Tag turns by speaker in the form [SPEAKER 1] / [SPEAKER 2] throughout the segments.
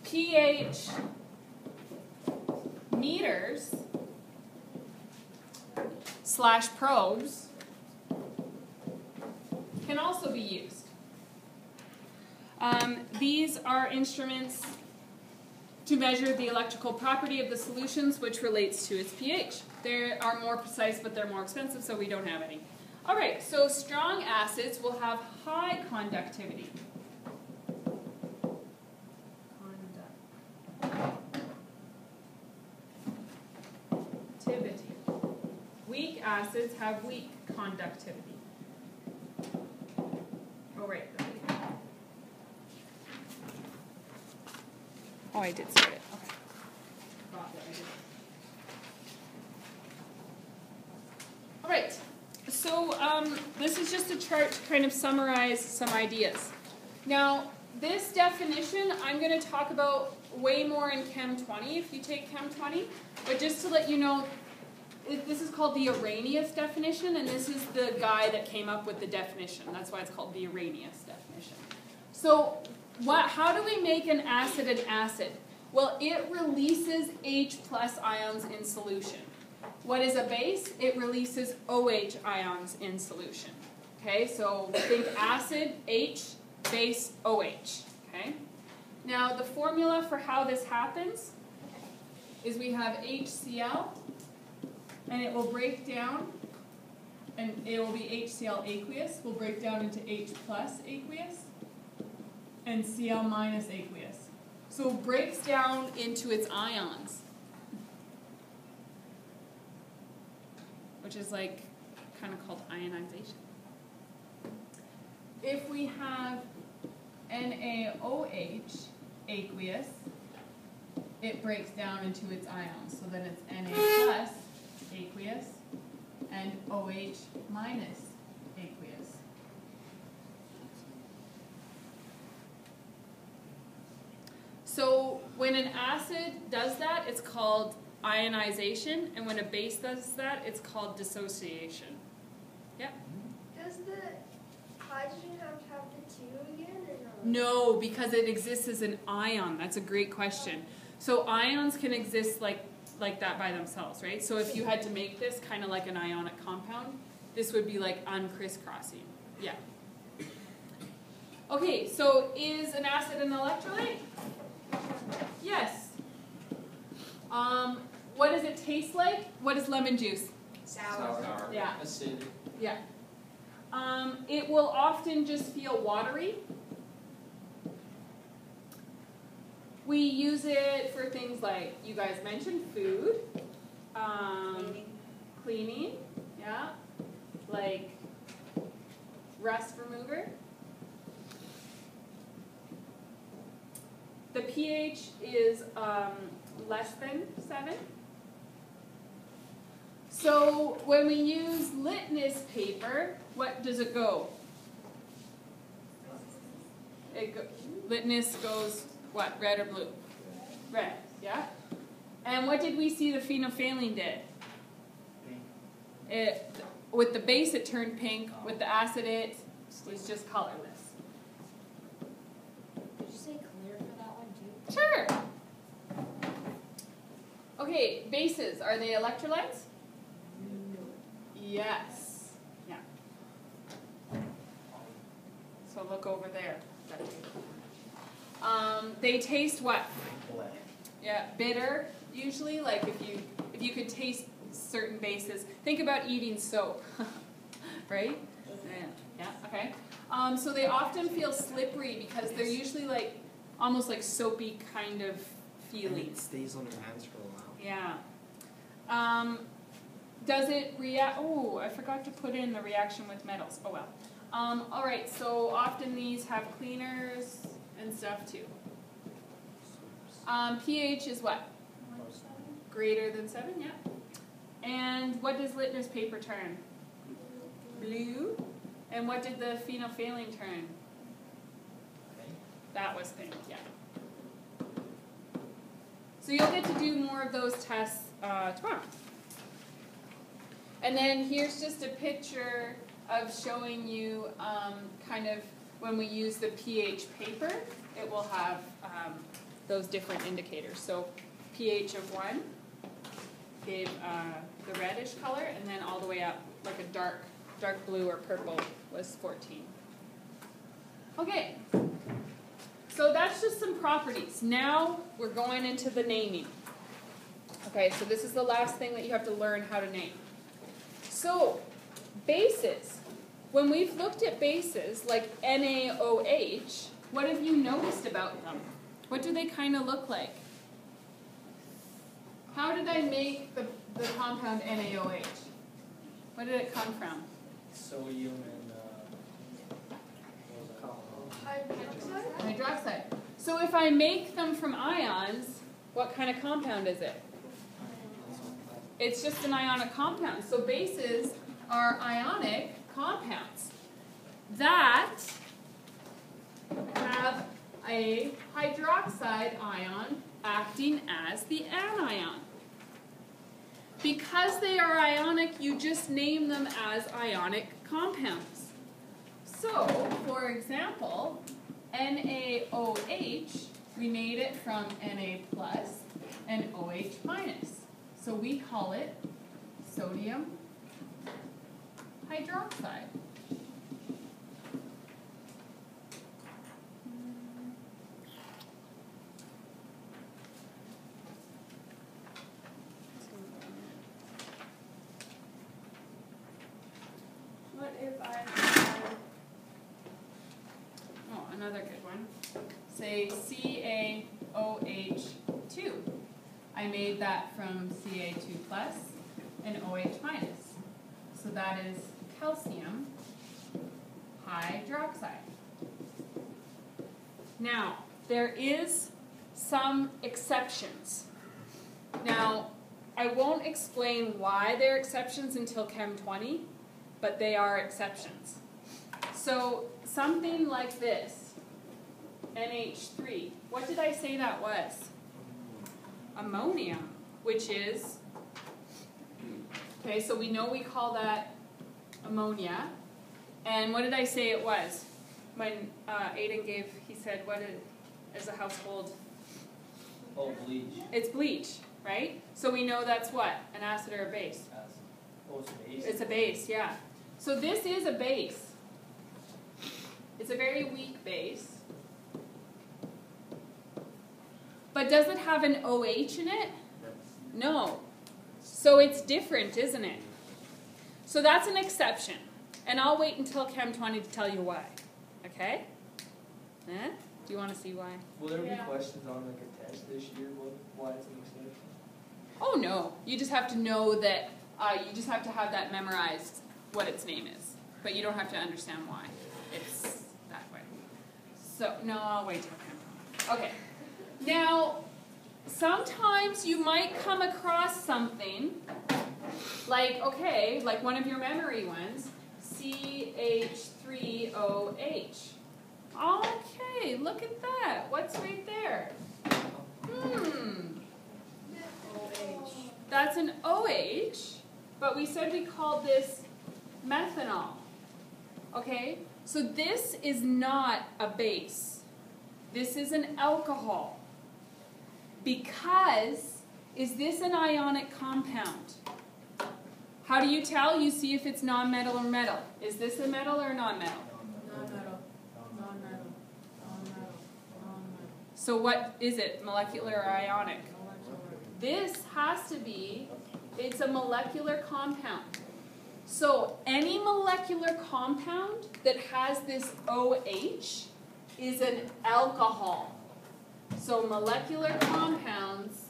[SPEAKER 1] pH meters / probes can also be used. These are instruments to measure the electrical property of the solutions, which relates to its pH. They are more precise, but they're more expensive, so we don't have any. All right, so strong acids will have high conductivity. Weak acids have weak conductivity. Oh, right. Oh, I did start it. Okay. All right. So this is just a chart to kind of summarize some ideas. Now, this definition I'm going to talk about way more in Chem 20 if you take Chem 20. But just to let you know, this is called the Arrhenius definition, and this is the guy that came up with the definition. That's why it's called the Arrhenius definition. So how do we make an acid an acid? Well, it releases H+ ions in solution. What is a base? It releases OH ions in solution. Okay, so think acid, H, base, OH. Okay. Now, the formula for how this happens is we have HCl, and it will break down, and it will be HCl aqueous, will break down into H+ aqueous, and Cl- aqueous. So it breaks down into its ions, which is like kind of called ionization. If we have NaOH aqueous, it breaks down into its ions. So then it's Na+ aqueous and OH- aqueous. So when an acid does that, it's called ionization, and when a base does that, it's called dissociation. Yeah?
[SPEAKER 2] Does the hydrogen have the 2 again, or
[SPEAKER 1] no? No, because it exists as an ion. That's a great question. So ions can exist like that by themselves, right? So if you had to make this kind of like an ionic compound, this would be like uncrisscrossing. Yeah. Okay, so is an acid an electrolyte? Yes. What does it taste like? What is lemon juice?
[SPEAKER 2] Sour.
[SPEAKER 1] Yeah.
[SPEAKER 3] Acidic.
[SPEAKER 1] Yeah. It will often just feel watery. We use it for things like, you guys mentioned, food, cleaning, yeah, like rust remover. The pH is less than 7. So when we use litmus paper, what does it go? Litmus goes what? Red or blue? Red, yeah? And what did we see the phenolphthalein did? With the base it turned pink, with the acid it was just colorless.
[SPEAKER 4] Did you say clear for that one too?
[SPEAKER 1] Sure. Okay, bases, are they electrolytes?
[SPEAKER 4] No.
[SPEAKER 1] Yes. Yeah. So look over there. They taste what? Yeah, bitter usually. Like if you could taste certain bases, think about eating soap, right? Yeah. Okay. So they often feel slippery because they're usually like almost like soapy kind of feeling.
[SPEAKER 3] It stays on your hands for a while.
[SPEAKER 1] Yeah. Does it react? Oh, I forgot to put in the reaction with metals. Oh well. All right. So often these have cleaners and stuff too. pH is what? Greater than 7, yeah. And what does litmus paper turn? Blue. And what did the phenolphthalein turn? That was pink, yeah. So you'll get to do more of those tests tomorrow. And then here's just a picture of showing you kind of when we use the pH paper, it will have those different indicators. So pH of 1 gave the reddish color, and then all the way up, like a dark blue or purple, was 14. Okay, so that's just some properties. Now we're going into the naming. Okay, so this is the last thing that you have to learn how to name. So, bases. When we've looked at bases, like NaOH, what have you noticed about them? What do they kind of look like? How did I make the compound NaOH? Where did it come from?
[SPEAKER 3] Sodium and
[SPEAKER 2] Hydroxide?
[SPEAKER 1] Hydroxide. So if I make them from ions, what kind of compound is it? It's just an ionic compound. So bases are ionic compounds that have a hydroxide ion acting as the anion. Because they are ionic, you just name them as ionic compounds. So, for example, NaOH, we made it from Na plus and OH minus. So we call it sodium hydroxide. What if I had, another good one, say CaOH2. I made that from Ca2 plus and OH minus. So that is calcium hydroxide. Now, there is some exceptions. Now, I won't explain why they're exceptions until Chem 20, but they are exceptions. So, something like this, NH3, what did I say that was? Ammonium, which is, okay, so we know we call that ammonia. And what did I say it was? When Aiden gave, he said, what is a household?
[SPEAKER 3] oh, bleach.
[SPEAKER 1] It's bleach, right? So we know that's what? An acid or a base?
[SPEAKER 3] Oh, it's a base.
[SPEAKER 1] It's a base, yeah. So this is a base. It's a very weak base. But does it have an OH in it? No. So it's different, isn't it? So that's an exception. And I'll wait until Chem 20 to tell you why. Okay? Eh? Do you want to see why?
[SPEAKER 3] Will there be
[SPEAKER 1] Yeah.
[SPEAKER 3] questions on like a test this year? Why it's an exception?
[SPEAKER 1] Oh no. You just have to know that, you just have to have that memorized, what its name is. But you don't have to understand why it's that way. So, no, I'll wait till Chem 20. Okay. Now, sometimes you might come across something like, okay, like one of your memory ones, CH3OH. Okay, look at that. What's right there? That's an OH, but we said we called this methanol. Okay, so this is not a base. This is an alcohol. Because, is this an ionic compound? How do you tell? You see if it's non-metal or metal. Is this a metal or non-metal?
[SPEAKER 4] Non-metal. Non-metal. Non-metal. Non-metal.
[SPEAKER 1] So what is it, molecular or ionic?
[SPEAKER 4] Molecular.
[SPEAKER 1] This has to be, it's a molecular compound. So any molecular compound that has this OH is an alcohol. So molecular compounds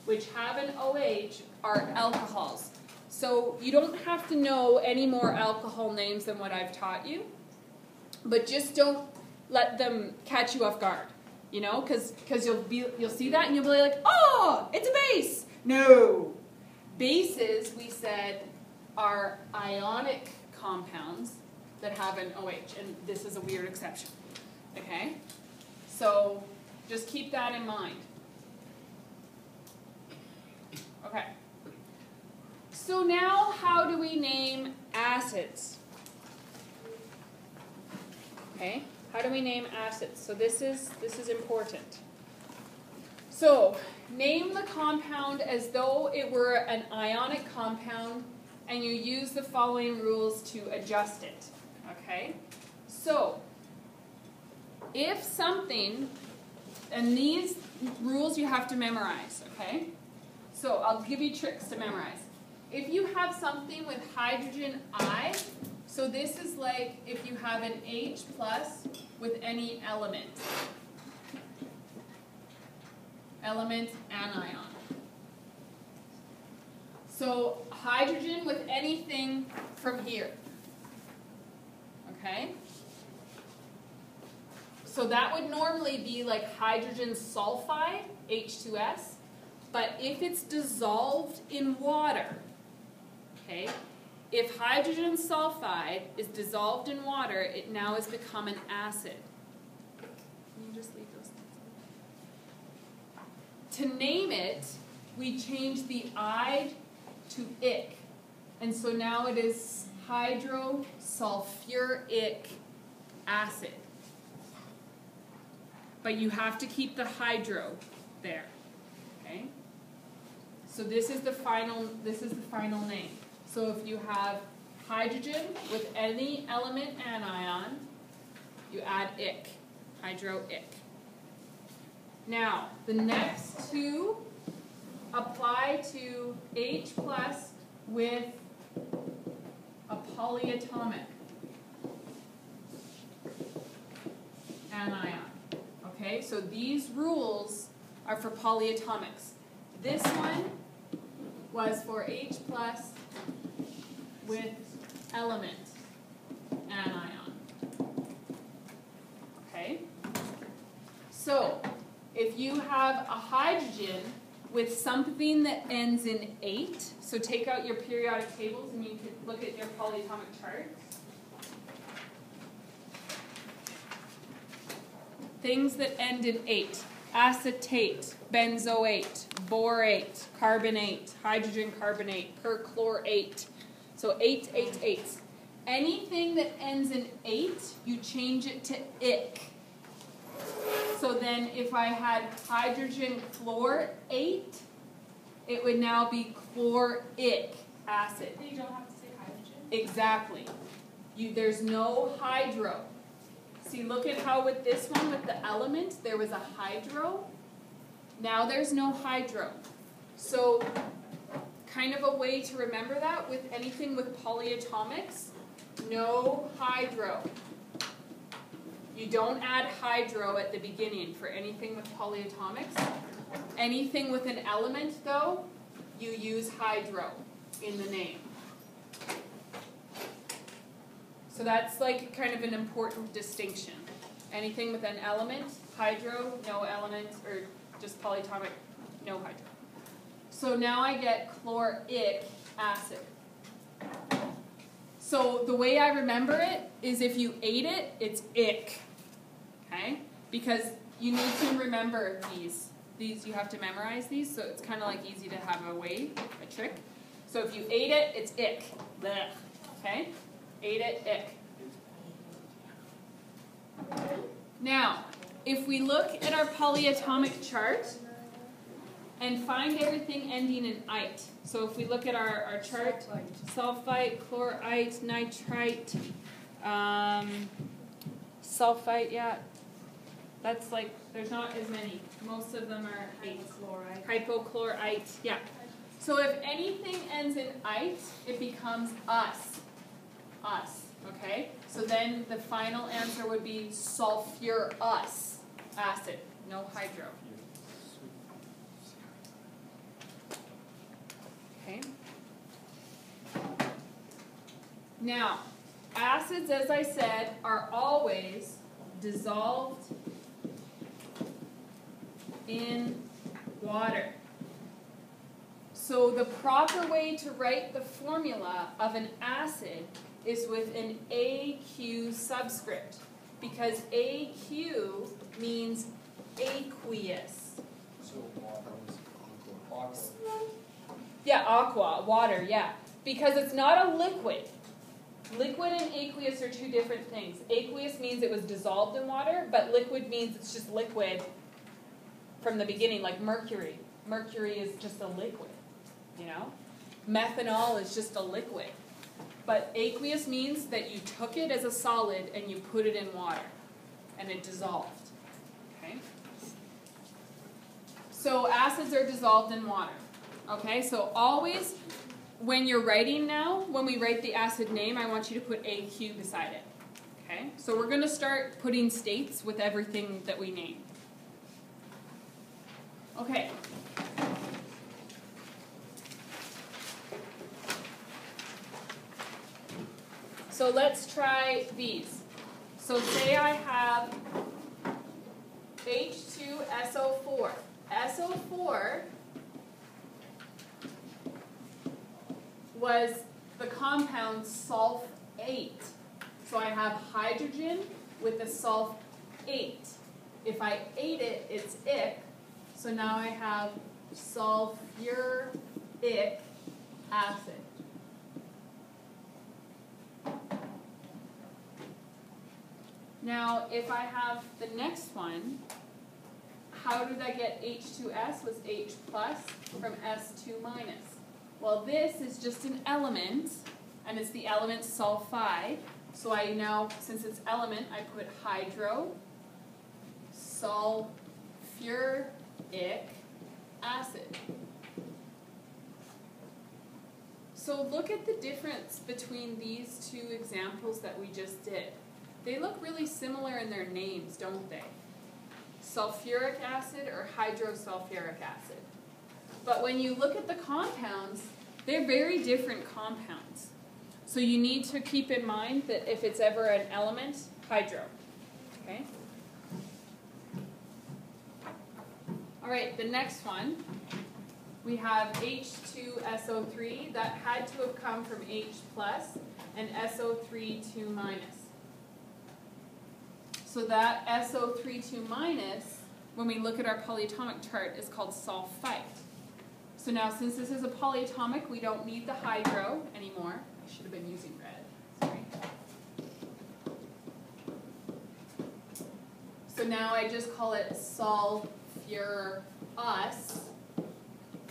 [SPEAKER 1] which have an OH are alcohols. So you don't have to know any more alcohol names than what I've taught you, but just don't let them catch you off guard, you know, because you'll see that and you'll be like, oh, it's a base. No, bases, we said, are ionic compounds that have an OH, and this is a weird exception. Okay, so just keep that in mind. Okay. So now, how do we name acids? Okay? How do we name acids? So this is important. So, name the compound as though it were an ionic compound, and you use the following rules to adjust it. Okay? So, if something, and these rules you have to memorize, okay? So, I'll give you tricks to memorize. If you have something with hydrogen I, so this is like if you have an H plus with any element. Element, anion. So hydrogen with anything from here. Okay? So that would normally be like hydrogen sulfide, H2S, but if it's dissolved in water, okay, if hydrogen sulfide is dissolved in water, it now has become an acid. Can you just leave those things? To name it, we change the I to ic. And so now it is hydrosulfuric acid. But you have to keep the hydro there. Okay? So this is the final name. So if you have hydrogen with any element anion, you add ic, hydroic. Now, the next two apply to H plus with a polyatomic anion. Okay, so these rules are for polyatomics. This one was for H plus with element anion. Okay? So, if you have a hydrogen with something that ends in 8, so take out your periodic tables and you can look at your polyatomic chart. Things that end in 8. Acetate, benzoate, borate, carbonate, hydrogen carbonate, perchlorate. So 8, 8, 8. Anything that ends in 8, you change it to ic. So then if I had hydrogen chlorate, it would now be chloric acid.
[SPEAKER 4] You don't have to say hydrogen.
[SPEAKER 1] Exactly. There's no hydro. See, look at how with this one, with the element, there was a hydro. Now there's no hydro. So, kind of a way to remember that with anything with polyatomics, no hydro. You don't add hydro at the beginning for anything with polyatomics. Anything with an element, though, you use hydro in the name. So that's like kind of an important distinction. Anything with an element, hydro, no element, or just polyatomic, no hydro. So now I get chloric acid. So the way I remember it is if you ate it, it's ic. Okay? Because you need to remember these. These, you have to memorize these, so it's kind of like easy to have a trick. So if you ate it, it's ic. Blech. Okay? Ate it, ic. Now, if we look at our polyatomic chart and find everything ending in ite. So if we look at our chart, sulfite, chlorite, nitrite, sulfite, yeah. That's like, there's not as many. Most of them are 8. Hypochlorite, yeah. So if anything ends in ite, it becomes us. Us, okay? So then the final answer would be sulfurous acid, no hydro. Okay? Now, acids, as I said, are always dissolved in water. So the proper way to write the formula of an acid is with an AQ subscript, because AQ means aqueous.
[SPEAKER 3] So water is aqua.
[SPEAKER 1] Yeah, aqua, water, yeah. Because it's not a liquid. Liquid and aqueous are two different things. Aqueous means it was dissolved in water, but liquid means it's just liquid from the beginning, like mercury. Mercury is just a liquid, you know? Methanol is just a liquid. But aqueous means that you took it as a solid and you put it in water, and it dissolved. Okay? So acids are dissolved in water. Okay, so always when you're writing now, when we write the acid name, I want you to put AQ beside it. Okay, so we're going to start putting states with everything that we name. Okay. So let's try these. So say I have H2SO4. SO4 was the compound sulfate. So I have hydrogen with the sulfate. If I ate it, it's ick. So now I have sulfuric acid. Now, if I have the next one, how did I get H2S was H plus from S2 minus? Well, this is just an element, and it's the element sulfide. So I now, since it's element, I put hydro, sulfuric acid. So look at the difference between these two examples that we just did. They look really similar in their names, don't they? Sulfuric acid or hydrosulfuric acid. But when you look at the compounds, they're very different compounds. So you need to keep in mind that if it's ever an element, hydro. Okay? All right, the next one, we have H2SO3. That had to have come from H plus and SO3 2 minus. So that SO3 2 minus, when we look at our polyatomic chart, is called sulfite. So now, since this is a polyatomic, we don't need the hydro anymore. I should have been using red. Sorry. So now I just call it sulfurous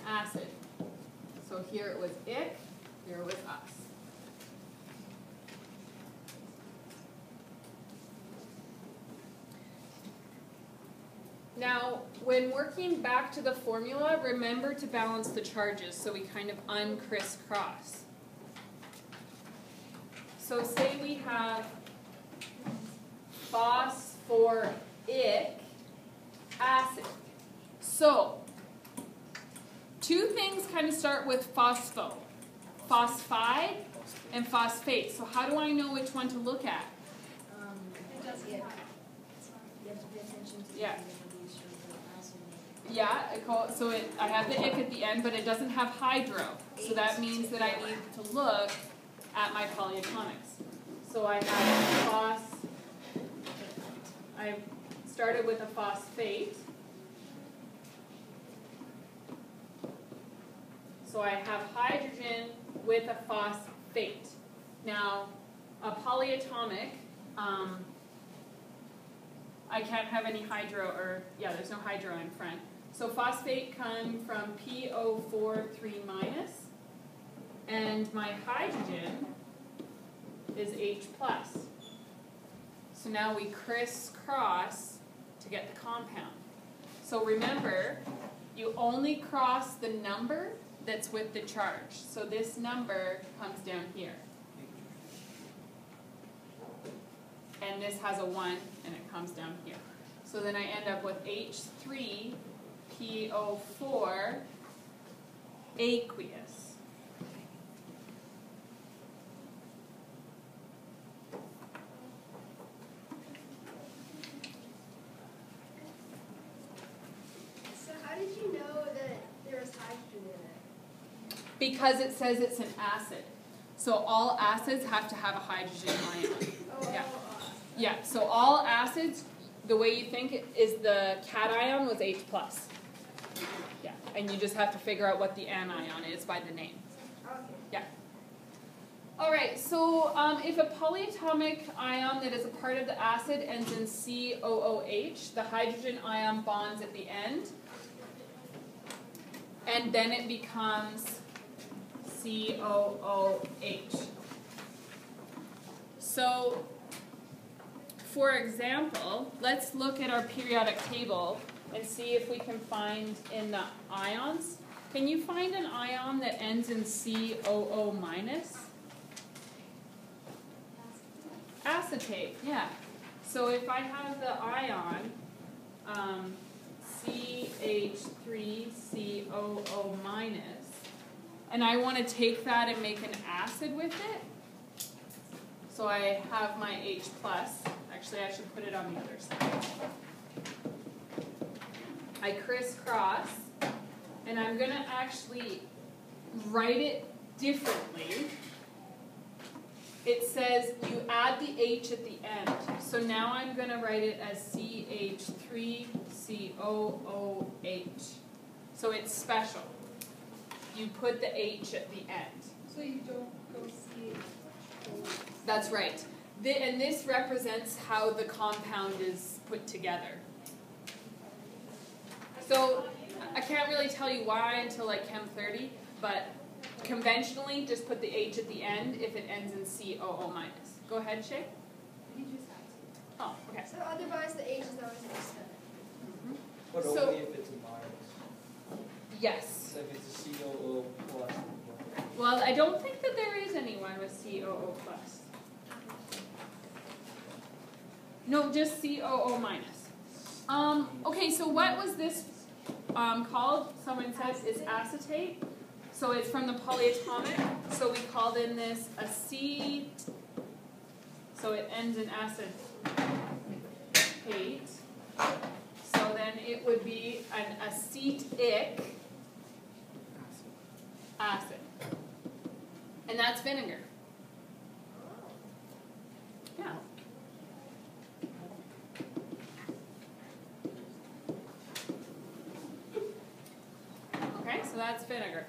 [SPEAKER 1] acid. So here it was ick, here it was us. Now, when working back to the formula, remember to balance the charges so we kind of uncrisscross. So say we have phosphoric acid. So, two things kind of start with phospho. Phosphide and phosphate. So how do I know which one to look at?
[SPEAKER 4] You have to pay attention to
[SPEAKER 1] Yeah.
[SPEAKER 4] the
[SPEAKER 1] Yeah, I have the ick at the end, but it doesn't have hydro. So that means that I need to look at my polyatomics. So I have I started with a phosphate. So I have hydrogen with a phosphate. Now, a polyatomic, I can't have any hydro, or yeah, there's no hydro in front. So phosphate comes from PO4 3 minus, and my hydrogen is H plus. So now we crisscross to get the compound. So remember, you only cross the number that's with the charge. So this number comes down here. And this has a 1, and it comes down here. So then I end up with H3PO4 aqueous.
[SPEAKER 2] So how did you know that there was hydrogen in it?
[SPEAKER 1] Because it says it's an acid. So all acids have to have a hydrogen ion. Yeah. Yeah, so all acids, the way you think it is the cation was H plus. Yeah, and you just have to figure out what the anion is by the name.
[SPEAKER 2] Okay.
[SPEAKER 1] Yeah. Alright, so if a polyatomic ion that is a part of the acid ends in COOH, the hydrogen ion bonds at the end, and then it becomes COOH. So, for example, let's look at our periodic table and see if we can find in the ions. Can you find an ion that ends in COO minus? Acetate, yeah. So if I have the ion CH3COO minus, and I want to take that and make an acid with it, so I have my H plus. Actually, I should put it on the other side. I crisscross, and I'm going to actually write it differently. It says you add the H at the end. So now I'm going to write it as CH3COOH. So it's special. You put the H at the end.
[SPEAKER 4] So you don't go see.
[SPEAKER 1] That's right. And this represents how the compound is put together. So I can't really tell you why until like Chem 30, but conventionally just put the H at the end if it ends in COO minus. Go ahead, Shay.
[SPEAKER 4] You just have to.
[SPEAKER 1] Oh, okay.
[SPEAKER 2] So otherwise the H is always an extent.
[SPEAKER 3] But
[SPEAKER 1] So-
[SPEAKER 3] only if it's a minus.
[SPEAKER 1] Yes.
[SPEAKER 3] So if it's a COO plus.
[SPEAKER 1] Well, I don't think that there is anyone with COO plus. No, just COO minus. Okay, so what was this called? Someone says it's acetate. So it's from the polyatomic. So we called in this acetate. So it ends in acetate. So then it would be an acetic acid. And that's vinegar. Yeah. Okay, so that's vinegar.